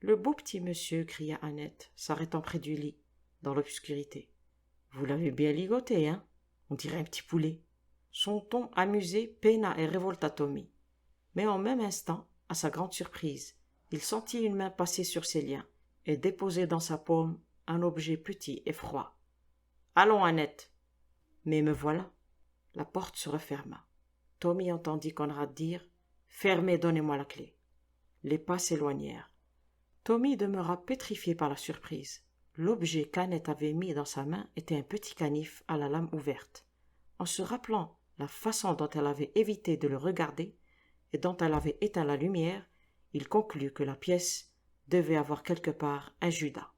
Speaker 1: Le beau petit monsieur, cria Annette, s'arrêtant près du lit, dans l'obscurité. Vous l'avez bien ligoté, hein? On dirait un petit poulet. Son ton amusé peina et révolta Tommy. Mais en même instant, à sa grande surprise, il sentit une main passer sur ses liens et déposer dans sa paume un objet petit et froid. « Allons, Annette !» Mais me voilà. La porte se referma. Tommy entendit Conrad dire « Fermez, donnez-moi la clé !» Les pas s'éloignèrent. Tommy demeura pétrifié par la surprise. L'objet qu'Annette avait mis dans sa main était un petit canif à la lame ouverte. En se rappelant la façon dont elle avait évité de le regarder et dont elle avait éteint la lumière, il conclut que la pièce devait avoir quelque part un Judas.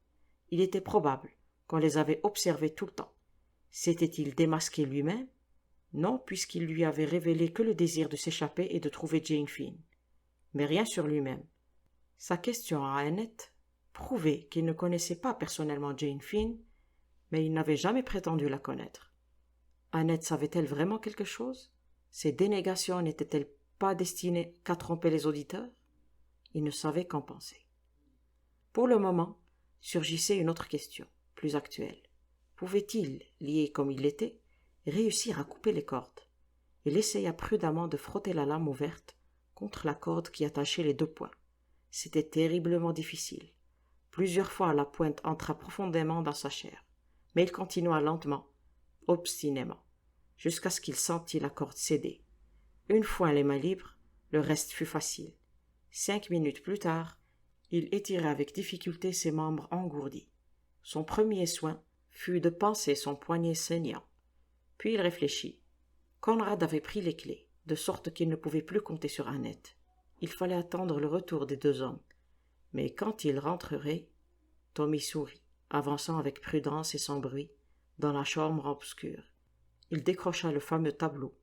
Speaker 1: Il était probable qu'on les avait observés tout le temps. S'était-il démasqué lui-même? Non, puisqu'il lui avait révélé que le désir de s'échapper et de trouver Jane Finn. Mais rien sur lui-même. Sa question à Annette prouvait qu'il ne connaissait pas personnellement Jane Finn, mais il n'avait jamais prétendu la connaître. Annette savait-elle vraiment quelque chose? Ses dénégations n'étaient-elles pas destinées qu'à tromper les auditeurs? Il ne savait qu'en penser. Pour le moment, surgissait une autre question, plus actuelle. Pouvait-il, lié comme il l'était, réussir à couper les cordes? Il essaya prudemment de frotter la lame ouverte contre la corde qui attachait les 2 poings. C'était terriblement difficile. Plusieurs fois la pointe entra profondément dans sa chair, mais il continua lentement, obstinément, jusqu'à ce qu'il sentît la corde céder. Une fois les mains libres, le reste fut facile. 5 minutes plus tard, il étirait avec difficulté ses membres engourdis. Son premier soin fut de panser son poignet saignant. Puis il réfléchit. Conrad avait pris les clés, de sorte qu'il ne pouvait plus compter sur Annette. Il fallait attendre le retour des 2 hommes. Mais quand ils rentreraient, Tommy sourit, avançant avec prudence et sans bruit, dans la chambre obscure. Il décrocha le fameux tableau.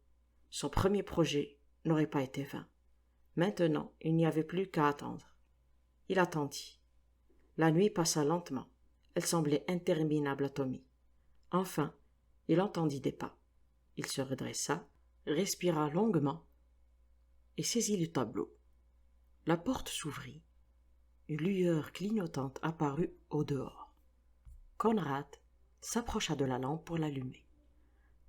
Speaker 1: Son premier projet n'aurait pas été vain. Maintenant, il n'y avait plus qu'à attendre. Il attendit. La nuit passa lentement. Elle semblait interminable à Tommy. Enfin, il entendit des pas. Il se redressa, respira longuement et saisit le tableau. La porte s'ouvrit. Une lueur clignotante apparut au dehors. Conrad s'approcha de la lampe pour l'allumer.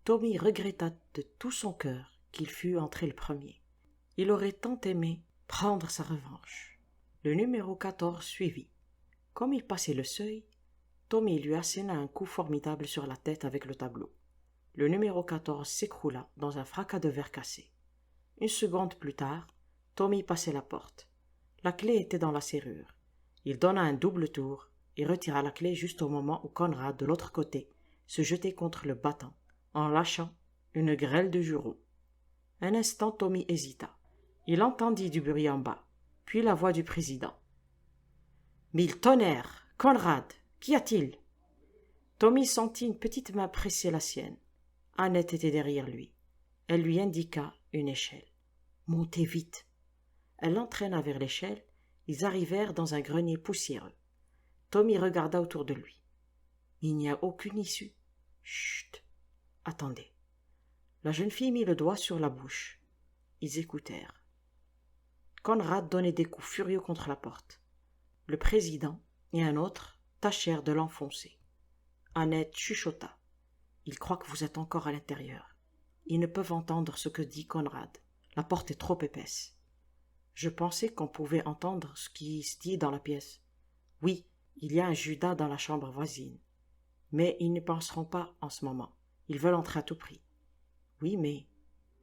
Speaker 1: Tommy regretta de tout son cœur qu'il fût entré le premier. Il aurait tant aimé prendre sa revanche. Le numéro 14 suivit. Comme il passait le seuil, Tommy lui asséna un coup formidable sur la tête avec le tableau. Le numéro 14 s'écroula dans un fracas de verre cassé. Une seconde plus tard, Tommy passait la porte. La clé était dans la serrure. Il donna un double tour et retira la clé juste au moment où Conrad, de l'autre côté, se jetait contre le battant, en lâchant une grêle de jurons. Un instant, Tommy hésita. Il entendit du bruit en bas, puis la voix du président. « Mille tonnerres! Conrad! Qu'y a-t-il » Tommy sentit une petite main presser la sienne. Annette était derrière lui. Elle lui indiqua une échelle. « Montez vite !» Elle l'entraîna vers l'échelle. Ils arrivèrent dans un grenier poussiéreux. Tommy regarda autour de lui. Il n'y a aucune issue. Chut! Attendez. La jeune fille mit le doigt sur la bouche. Ils écoutèrent. Conrad donnait des coups furieux contre la porte. Le président et un autre tâchèrent de l'enfoncer. Annette chuchota. « Ils croient que vous êtes encore à l'intérieur. Ils ne peuvent entendre ce que dit Conrad. La porte est trop épaisse. » Je pensais qu'on pouvait entendre ce qui se dit dans la pièce. Oui, il y a un Judas dans la chambre voisine. Mais ils ne penseront pas en ce moment. Ils veulent entrer à tout prix. Oui, mais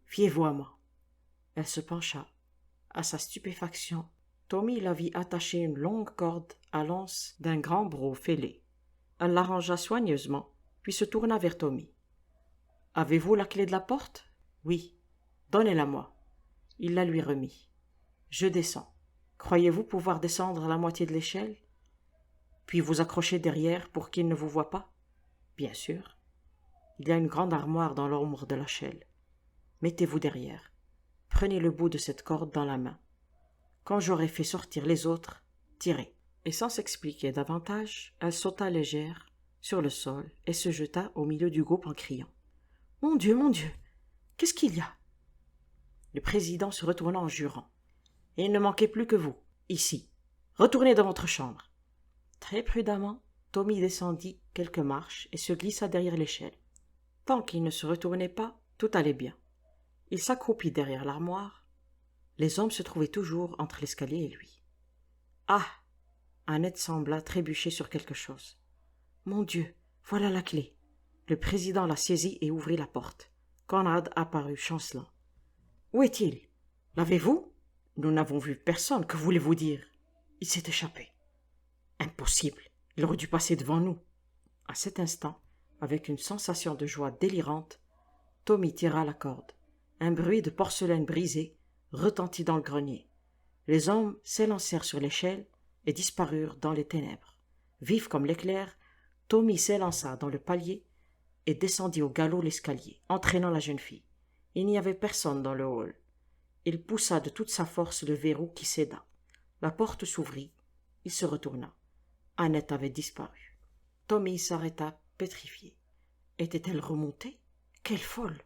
Speaker 1: fiez-vous à moi. Elle se pencha. À sa stupéfaction, Tommy la vit attacher une longue corde à l'anse d'un grand broc fêlé. Elle l'arrangea soigneusement, puis se tourna vers Tommy. « Avez-vous la clé de la porte ?»« Oui. Donnez-la-moi. » Il la lui remit. « Je descends. Croyez-vous pouvoir descendre la moitié de l'échelle ? Puis vous accrocher derrière pour qu'il ne vous voie pas ? Bien sûr. Il y a une grande armoire dans l'ombre de la chaîne. Mettez-vous derrière. Prenez le bout de cette corde dans la main. Quand j'aurai fait sortir les autres, tirez. » Et sans s'expliquer davantage, elle sauta légère sur le sol et se jeta au milieu du groupe en criant. « Mon Dieu, qu'est-ce qu'il y a ?» Le président se retourna en jurant. « Il ne manquait plus que vous, ici. Retournez dans votre chambre. » Très prudemment, Tommy descendit quelques marches et se glissa derrière l'échelle. Tant qu'il ne se retournait pas, tout allait bien. Il s'accroupit derrière l'armoire. Les hommes se trouvaient toujours entre l'escalier et lui. « Ah !» Annette sembla trébucher sur quelque chose. « Mon Dieu, voilà la clé. » Le président la saisit et ouvrit la porte. Conrad apparut chancelant. « Où est-il ? L'avez-vous ? » ?»« Nous n'avons vu personne, que voulez-vous dire ? » ?»« Il s'est échappé. » »« Impossible, il aurait dû passer devant nous. » À cet instant, avec une sensation de joie délirante, Tommy tira la corde. Un bruit de porcelaine brisée retentit dans le grenier. Les hommes s'élancèrent sur l'échelle et disparurent dans les ténèbres. Vif comme l'éclair, Tommy s'élança dans le palier et descendit au galop l'escalier, entraînant la jeune fille. Il n'y avait personne dans le hall. Il poussa de toute sa force le verrou qui céda. La porte s'ouvrit. Il se retourna. Annette avait disparu. Tommy s'arrêta pétrifié. Était-elle remontée ? Quelle folle !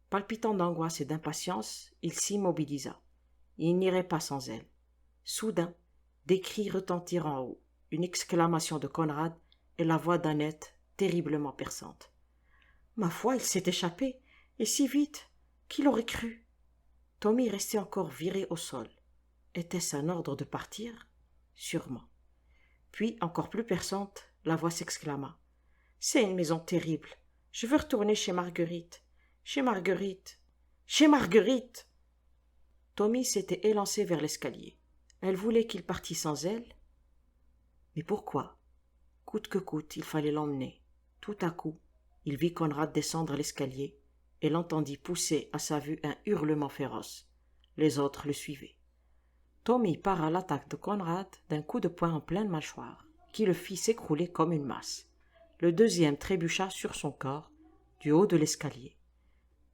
Speaker 1: Palpitant d'angoisse et d'impatience, il s'immobilisa. Il n'irait pas sans elle. Soudain, des cris retentirent en haut, une exclamation de Conrad et la voix d'Annette terriblement perçante. « Ma foi, il s'est échappé, et si vite, qui l'aurait cru ?» Tommy restait encore viré au sol. Était-ce un ordre de partir ? Sûrement. Puis, encore plus perçante, la voix s'exclama. « C'est une maison terrible. Je veux retourner chez Marguerite. Chez Marguerite. Chez Marguerite !» Tommy s'était élancé vers l'escalier. Elle voulait qu'il partît sans elle. Mais pourquoi ? Coûte que coûte, il fallait l'emmener. Tout à coup, il vit Conrad descendre l'escalier et l'entendit pousser à sa vue un hurlement féroce. Les autres le suivaient. Tommy part à l'attaque de Conrad d'un coup de poing en pleine mâchoire, qui le fit s'écrouler comme une masse. Le deuxième trébucha sur son corps, du haut de l'escalier.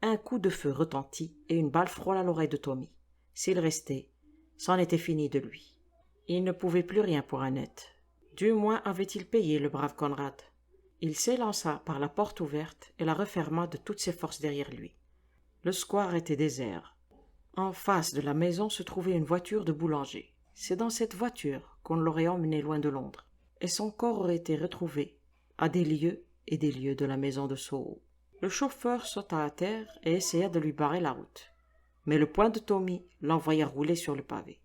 Speaker 1: Un coup de feu retentit et une balle frôla l'oreille de Tommy. S'il restait, c'en était fini de lui. Il ne pouvait plus rien pour Annette. Du moins avait-il payé le brave Conrad. Il s'élança par la porte ouverte et la referma de toutes ses forces derrière lui. Le square était désert. En face de la maison se trouvait une voiture de boulanger. C'est dans cette voiture qu'on l'aurait emmené loin de Londres, et son corps aurait été retrouvé à des lieues et des lieues de la maison de Soho. Le chauffeur sauta à terre et essaya de lui barrer la route. Mais le poing de Tommy l'envoya rouler sur le pavé.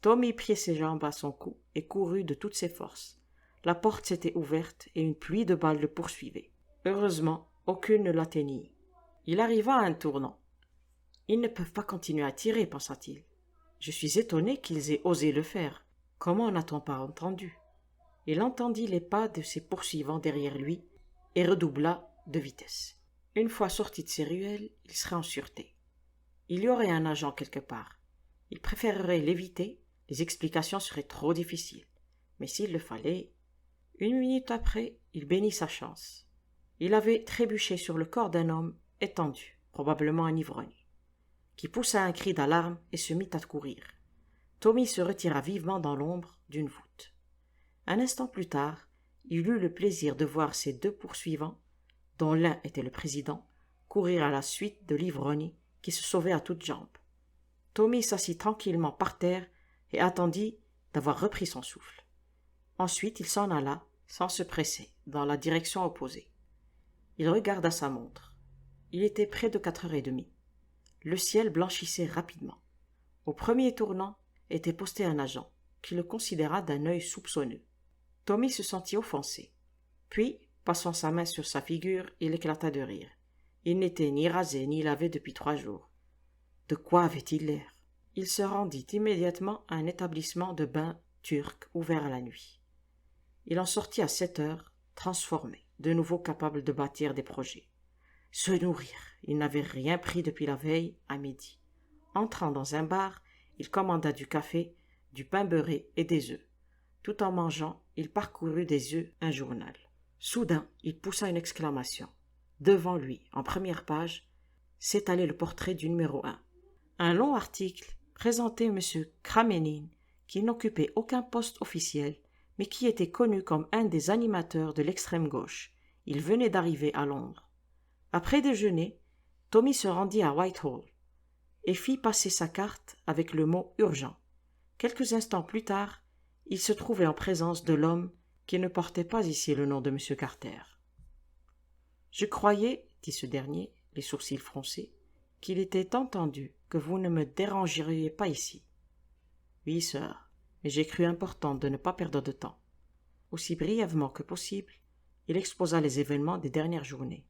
Speaker 1: Tommy prit ses jambes à son cou et courut de toutes ses forces. La porte s'était ouverte et une pluie de balles le poursuivait. Heureusement, Aucune ne l'atteignit. Il arriva à un tournant. Ils ne peuvent pas continuer à tirer, pensa-t-il. Je suis étonné qu'ils aient osé le faire. Comment n'a-t-on pas entendu? Il entendit les pas de ses poursuivants derrière lui et redoubla de vitesse. Une fois sorti de ces ruelles, il serait en sûreté. Il y aurait un agent quelque part. Il préférerait l'éviter, les explications seraient trop difficiles. Mais s'il le fallait... 1 minute après, il bénit sa chance. Il avait trébuché sur le corps d'un homme étendu, probablement un ivrogne, qui poussa un cri d'alarme et se mit à courir. Tommy se retira vivement dans l'ombre d'une voûte. Un instant plus tard, il eut le plaisir de voir ses 2 poursuivants, dont l'un était le président, courir à la suite de l'ivrogne qui se sauvait à toutes jambes. Tommy s'assit tranquillement par terre et attendit d'avoir repris son souffle. Ensuite, il s'en alla, sans se presser, dans la direction opposée. Il regarda sa montre. Il était près de 4h30. Le ciel blanchissait rapidement. Au premier tournant était posté un agent, qui le considéra d'un œil soupçonneux. Tommy se sentit offensé. Puis, passant sa main sur sa figure, il éclata de rire. Il n'était ni rasé ni lavé depuis 3 jours. De quoi avait-il l'air? Il se rendit immédiatement à un établissement de bain turc ouvert à la nuit. Il en sortit à 7h, transformé, de nouveau capable de bâtir des projets. Se nourrir, il n'avait rien pris depuis la veille à midi. Entrant dans un bar, il commanda du café, du pain beurré et des œufs. Tout en mangeant, il parcourut des yeux un journal. Soudain, il poussa une exclamation. Devant lui, en première page, s'étalait le portrait du numéro 1. Un long article présentait M. Kramenin, qui n'occupait aucun poste officiel, mais qui était connu comme un des animateurs de l'extrême gauche. Il venait d'arriver à Londres. Après déjeuner, Tommy se rendit à Whitehall et fit passer sa carte avec le mot « urgent ». Quelques instants plus tard, il se trouvait en présence de l'homme qui ne portait pas ici le nom de M. Carter. « Je croyais, dit ce dernier, les sourcils froncés, qu'il était entendu que vous ne me dérangeriez pas ici. »« Oui, sir, mais j'ai cru important de ne pas perdre de temps. » Aussi brièvement que possible, il exposa les événements des dernières journées.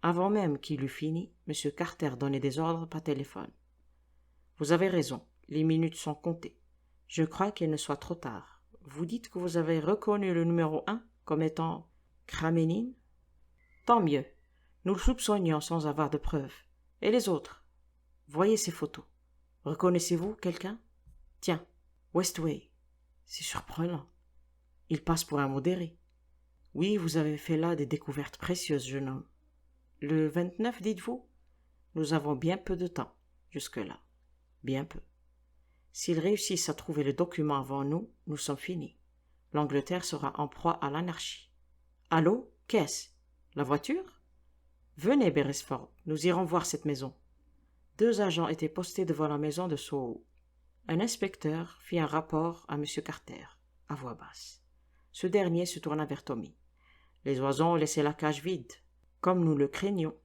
Speaker 1: Avant même qu'il eût fini, M. Carter donnait des ordres par téléphone. « Vous avez raison, les minutes sont comptées. Je crois qu'il ne soit trop tard. Vous dites que vous avez reconnu le numéro 1 comme étant Kramenin? Tant mieux. Nous le soupçonnions sans avoir de preuves. Et les autres? Voyez ces photos. Reconnaissez-vous quelqu'un? Tiens, Westway. C'est surprenant. Il passe pour un modéré. Oui, vous avez fait là des découvertes précieuses, jeune homme. Le 29, dites-vous? Nous avons bien peu de temps, jusque-là. Bien peu. S'ils réussissent à trouver le document avant nous, nous sommes finis. L'Angleterre sera en proie à l'anarchie. Allô? Qu'est-ce? La voiture? Venez, Beresford, nous irons voir cette maison. 2 agents étaient postés devant la maison de Soho. Un inspecteur fit un rapport à M. Carter, à voix basse. Ce dernier se tourna vers Tommy. Les oiseaux ont laissé la cage vide, comme nous le craignions.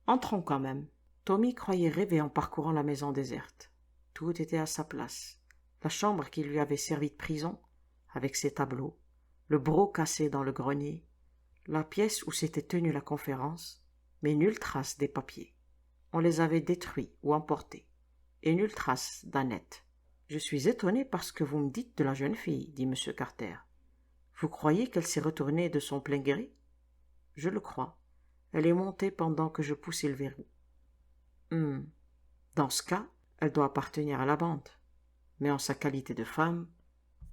Speaker 1: Entrons quand même. Tommy croyait rêver en parcourant la maison déserte. Tout était à sa place. La chambre qui lui avait servi de prison, avec ses tableaux, le broc cassé dans le grenier, la pièce où s'était tenue la conférence, mais nulle trace des papiers. On les avait détruits ou emportés, et nulle trace d'Annette. « Je suis étonné par ce que vous me dites de la jeune fille, dit M. Carter. Vous croyez qu'elle s'est retournée de son plein gré? Je le crois. Elle est montée pendant que je poussais le verrou. Dans ce cas, elle doit appartenir à la bande. Mais en sa qualité de femme,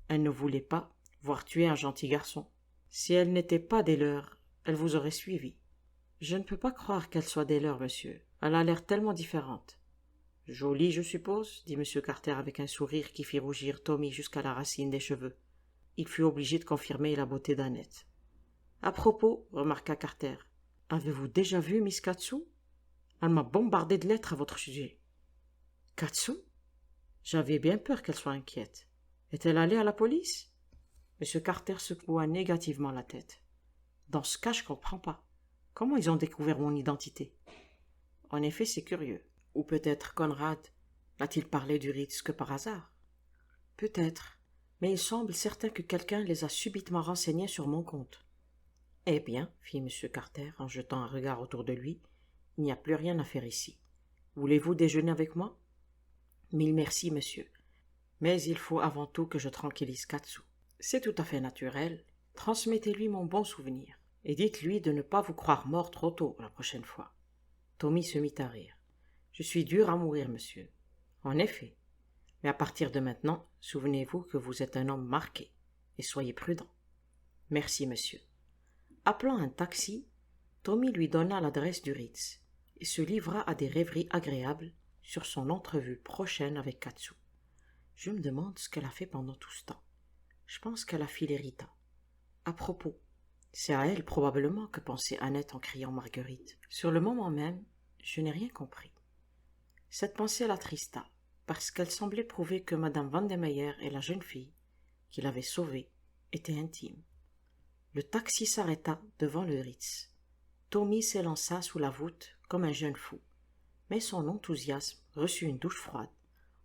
Speaker 1: elle ne voulait pas voir tuer un gentil garçon. Si elle n'était pas des leurs, elle vous aurait suivi. Je ne peux pas croire qu'elle soit des leurs, monsieur. Elle a l'air tellement différente. Jolie, je suppose, dit M. Carter avec un sourire qui fit rougir Tommy jusqu'à la racine des cheveux. Il fut obligé de confirmer la beauté d'Annette. À propos, remarqua Carter, avez-vous déjà vu Miss Katsu? Elle m'a bombardé de lettres à votre sujet. Katsu? J'avais bien peur qu'elle soit inquiète. Est-elle allée à la police? M. Carter secoua négativement la tête. Dans ce cas, je ne comprends pas. Comment ils ont découvert mon identité? En effet, c'est curieux. Ou peut-être Conrad a-t-il parlé du Ritz que par hasard? Peut-être, mais il semble certain que quelqu'un les a subitement renseignés sur mon compte. Eh bien, fit M. Carter en jetant un regard autour de lui, il n'y a plus rien à faire ici. Voulez-vous déjeuner avec moi? Mille merci, monsieur. Mais il faut avant tout que je tranquillise Katsu. C'est tout à fait naturel. Transmettez-lui mon bon souvenir. Et dites-lui de ne pas vous croire mort trop tôt la prochaine fois. Tommy se mit à rire. Je suis dur à mourir, monsieur. En effet. Mais à partir de maintenant, souvenez-vous que vous êtes un homme marqué. Et soyez prudent. Merci, monsieur. Appelant un taxi, Tommy lui donna l'adresse du Ritz et se livra à des rêveries agréables sur son entrevue prochaine avec Katsu. Je me demande ce qu'elle a fait pendant tout ce temps. Je pense qu'elle a filé Rita. À propos, c'est à elle probablement que pensait Annette en criant Marguerite. Sur le moment même, je n'ai rien compris. Cette pensée l'attrista, parce qu'elle semblait prouver que Madame Vandemeyer et la jeune fille, qui l'avait sauvée, étaient intimes. Le taxi s'arrêta devant le Ritz. Tommy s'élança sous la voûte comme un jeune fou, mais son enthousiasme reçut une douche froide.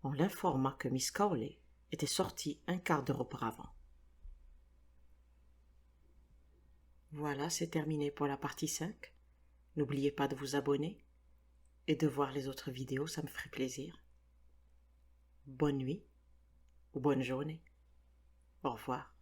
Speaker 1: On l'informa que Miss Cowley était sortie un quart d'heure auparavant. Voilà, c'est terminé pour la partie 5. N'oubliez pas de vous abonner et de voir les autres vidéos, ça me ferait plaisir. Bonne nuit ou bonne journée. Au revoir.